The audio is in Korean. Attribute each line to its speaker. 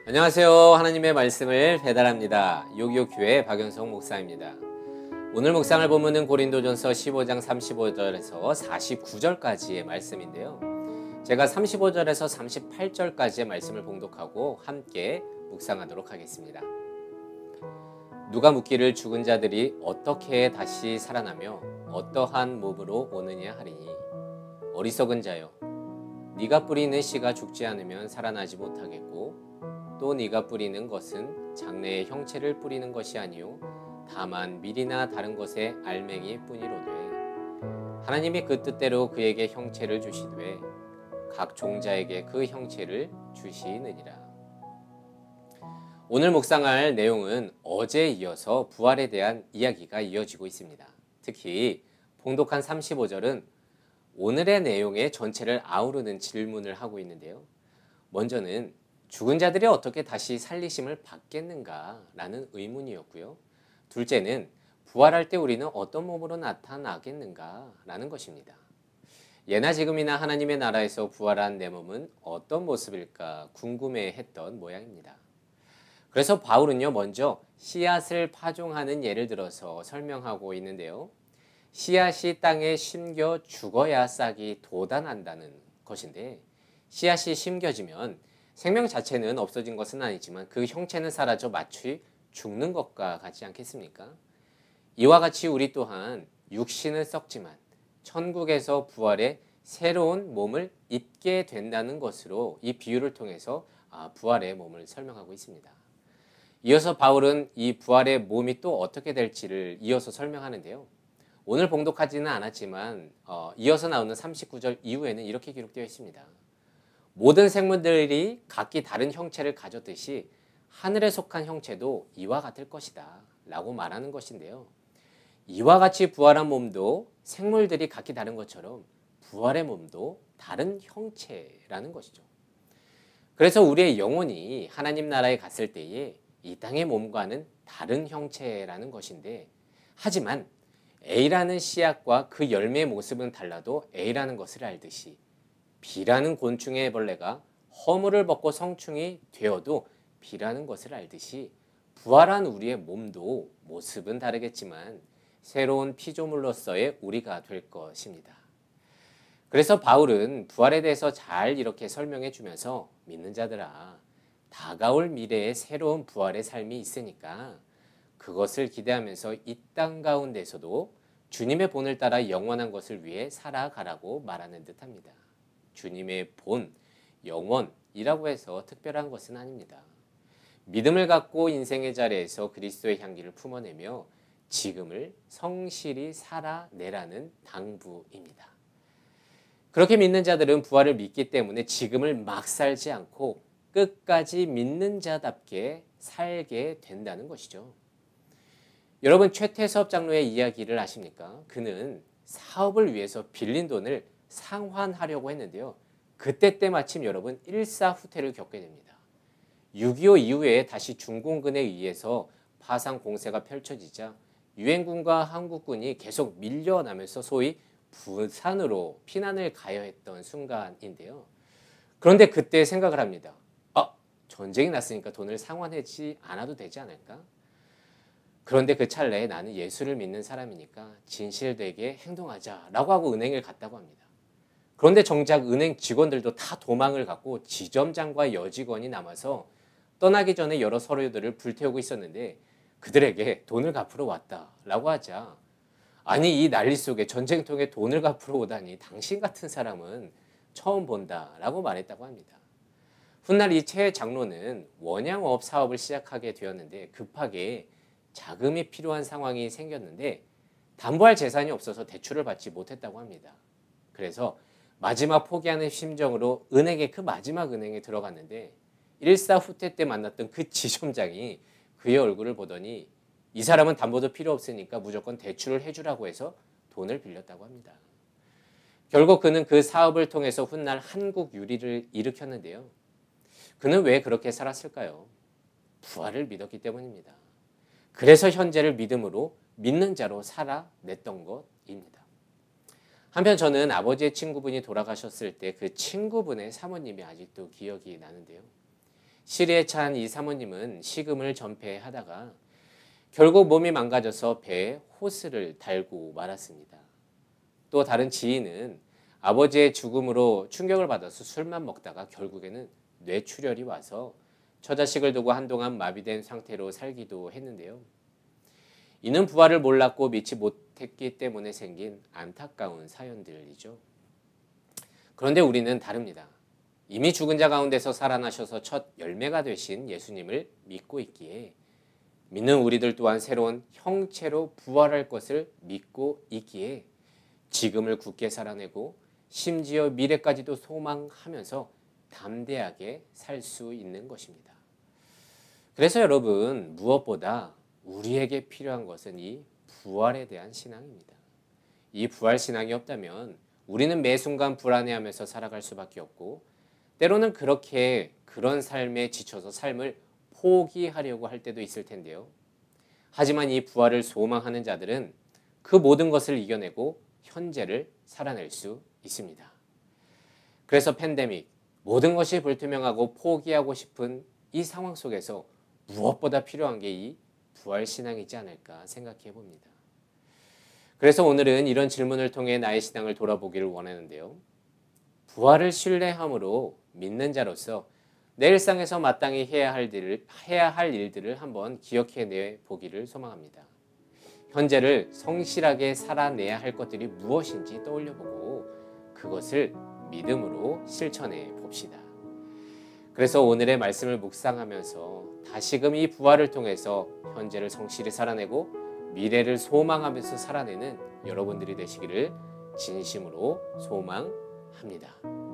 Speaker 1: 안녕하세요. 하나님의 말씀을 배달합니다. 요교교회 박연성 목사입니다. 오늘 묵상을 본문은 고린도전서 15장 35절에서 49절까지의 말씀인데요. 제가 35절에서 38절까지의 말씀을 봉독하고 함께 묵상하도록 하겠습니다. 누가 묻기를 죽은 자들이 어떻게 다시 살아나며 어떠한 몸으로 오느냐 하리니 어리석은 자여 네가 뿌리는 씨가 죽지 않으면 살아나지 못하겠고 또 네가 뿌리는 것은 장래의 형체를 뿌리는 것이 아니요 다만 밀이나 다른 것의 알맹이 뿐이로되 하나님이 그 뜻대로 그에게 형체를 주시되 각 종자에게 그 형체를 주시느니라. 오늘 묵상할 내용은 어제에 이어서 부활에 대한 이야기가 이어지고 있습니다. 특히 봉독한 35절은 오늘의 내용의 전체를 아우르는 질문을 하고 있는데요. 먼저는 죽은 자들이 어떻게 다시 살리심을 받겠는가 라는 의문이었고요. 둘째는 부활할 때 우리는 어떤 몸으로 나타나겠는가 라는 것입니다. 예나 지금이나 하나님의 나라에서 부활한 내 몸은 어떤 모습일까 궁금해했던 모양입니다. 그래서 바울은요, 먼저 씨앗을 파종하는 예를 들어서 설명하고 있는데요. 씨앗이 땅에 심겨 죽어야 싹이 돋아난다는 것인데 씨앗이 심겨지면 생명 자체는 없어진 것은 아니지만 그 형체는 사라져 마치 죽는 것과 같지 않겠습니까? 이와 같이 우리 또한 육신은 썩지만 천국에서 부활의 새로운 몸을 입게 된다는 것으로 이 비유를 통해서 부활의 몸을 설명하고 있습니다. 이어서 바울은 이 부활의 몸이 또 어떻게 될지를 이어서 설명하는데요. 오늘 봉독하지는 않았지만 이어서 나오는 39절 이후에는 이렇게 기록되어 있습니다. 모든 생물들이 각기 다른 형체를 가졌듯이 하늘에 속한 형체도 이와 같을 것이다 라고 말하는 것인데요. 이와 같이 부활한 몸도 생물들이 각기 다른 것처럼 부활의 몸도 다른 형체라는 것이죠. 그래서 우리의 영혼이 하나님 나라에 갔을 때에 이 땅의 몸과는 다른 형체라는 것인데 하지만 A라는 씨앗과 그 열매의 모습은 달라도 A라는 것을 알듯이 B라는 곤충의 벌레가 허물을 벗고 성충이 되어도 B라는 것을 알듯이 부활한 우리의 몸도 모습은 다르겠지만 새로운 피조물로서의 우리가 될 것입니다. 그래서 바울은 부활에 대해서 잘 이렇게 설명해 주면서 믿는 자들아 다가올 미래에 새로운 부활의 삶이 있으니까 그것을 기대하면서 이 땅 가운데서도 주님의 본을 따라 영원한 것을 위해 살아가라고 말하는 듯합니다. 주님의 본, 영원이라고 해서 특별한 것은 아닙니다. 믿음을 갖고 인생의 자리에서 그리스도의 향기를 품어내며 지금을 성실히 살아내라는 당부입니다. 그렇게 믿는 자들은 부활을 믿기 때문에 지금을 막 살지 않고 끝까지 믿는 자답게 살게 된다는 것이죠. 여러분 최태섭 장로의 이야기를 아십니까? 그는 사업을 위해서 빌린 돈을 상환하려고 했는데요. 그때 때마침 여러분 일사후퇴를 겪게 됩니다. 6.25 이후에 다시 중공군에 의해서 파상 공세가 펼쳐지자 유엔군과 한국군이 계속 밀려나면서 소위 부산으로 피난을 가야 했던 순간인데요. 그런데 그때 생각을 합니다. 전쟁이 났으니까 돈을 상환하지 않아도 되지 않을까? 그런데 그 찰나에 나는 예수를 믿는 사람이니까 진실되게 행동하자라고 하고 은행을 갔다고 합니다. 그런데 정작 은행 직원들도 다 도망을 갔고 지점장과 여직원이 남아서 떠나기 전에 여러 서류들을 불태우고 있었는데 그들에게 돈을 갚으러 왔다라고 하자 아니 이 난리 속에 전쟁통에 돈을 갚으러 오다니 당신 같은 사람은 처음 본다라고 말했다고 합니다. 훗날 이 최 장로는 원양어업 사업을 시작하게 되었는데 급하게 자금이 필요한 상황이 생겼는데 담보할 재산이 없어서 대출을 받지 못했다고 합니다. 그래서 마지막 포기하는 심정으로 그 마지막 은행에 들어갔는데 일사후퇴 때 만났던 그 지점장이 그의 얼굴을 보더니 이 사람은 담보도 필요 없으니까 무조건 대출을 해주라고 해서 돈을 빌렸다고 합니다. 결국 그는 그 사업을 통해서 훗날 한국 유리를 일으켰는데요. 그는 왜 그렇게 살았을까요? 부활을 믿었기 때문입니다. 그래서 현재를 믿음으로 믿는 자로 살아냈던 것입니다. 한편 저는 아버지의 친구분이 돌아가셨을 때 그 친구분의 사모님이 아직도 기억이 나는데요. 시리에 찬 이 사모님은 식음을 전폐하다가 결국 몸이 망가져서 배에 호스를 달고 말았습니다. 또 다른 지인은 아버지의 죽음으로 충격을 받아서 술만 먹다가 결국에는 뇌출혈이 와서 처자식을 두고 한동안 마비된 상태로 살기도 했는데요. 이는 부활을 몰랐고 믿지 못했기 때문에 생긴 안타까운 사연들이죠. 그런데 우리는 다릅니다. 이미 죽은 자 가운데서 살아나셔서 첫 열매가 되신 예수님을 믿고 있기에 믿는 우리들 또한 새로운 형체로 부활할 것을 믿고 있기에 지금을 굳게 살아내고 심지어 미래까지도 소망하면서 담대하게 살 수 있는 것입니다. 그래서 여러분, 무엇보다 우리에게 필요한 것은 이 부활에 대한 신앙입니다. 이 부활 신앙이 없다면 우리는 매 순간 불안해하면서 살아갈 수밖에 없고 때로는 그런 삶에 지쳐서 삶을 포기하려고 할 때도 있을 텐데요. 하지만 이 부활을 소망하는 자들은 그 모든 것을 이겨내고 현재를 살아낼 수 있습니다. 그래서 팬데믹, 모든 것이 불투명하고 포기하고 싶은 이 상황 속에서 무엇보다 필요한 게 이 부활 신앙이지 않을까 생각해 봅니다. 그래서 오늘은 이런 질문을 통해 나의 신앙을 돌아보기를 원하는데요. 부활을 신뢰함으로 믿는 자로서 내 일상에서 마땅히 해야 할 일들을 한번 기억해내 보기를 소망합니다. 현재를 성실하게 살아내야 할 것들이 무엇인지 떠올려보고 그것을 믿음으로 실천해 봅시다. 그래서 오늘의 말씀을 묵상하면서 다시금 이 부활을 통해서 현재를 성실히 살아내고 미래를 소망하면서 살아내는 여러분들이 되시기를 진심으로 소망합니다.